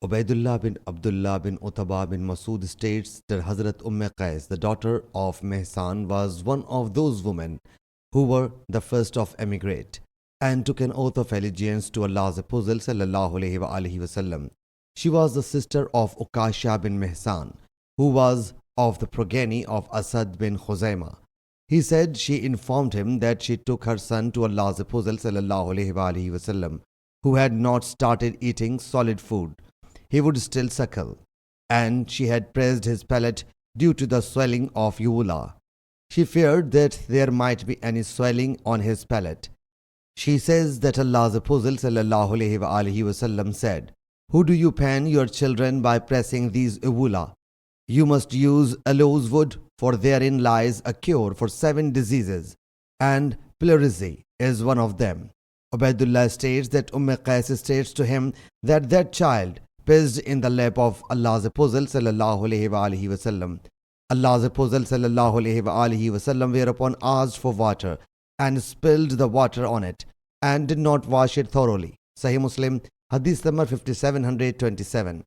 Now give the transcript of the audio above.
Ubaidullah bin Abdullah bin Utbah bin Masood states that Hazrat Qais, the daughter of Mehsan, was one of those women who were the first of emigrate and took an oath of allegiance to Allah's Apostle sallallahu alaihi wasallam. She was the sister of Ukasha bin Mehsan, who was of the progeny of Asad bin Khuzaimah. He said she informed him that she took her son to Allah's Apostle sallallahu alaihi wasallam, who had not started eating solid food. He would still suckle, and she had pressed his palate due to the swelling of uvula. She feared that there might be any swelling on his palate. She says that Allah's Apostle sallallahu alaihi wasallam said, "Who do you pain your children by pressing these uvula? You must use aloes wood, for therein lies a cure for 7 diseases, and pleurisy is one of them." Ubaidullah states that Qais states to him that child pissed in the lap of Allah's Apostle sallallahu alaihi wasallam. Allah's Apostle sallallahu alaihi wasallam whereupon asked for water and spilled the water on it and did not wash it thoroughly. Sahih Muslim Hadees number 5727.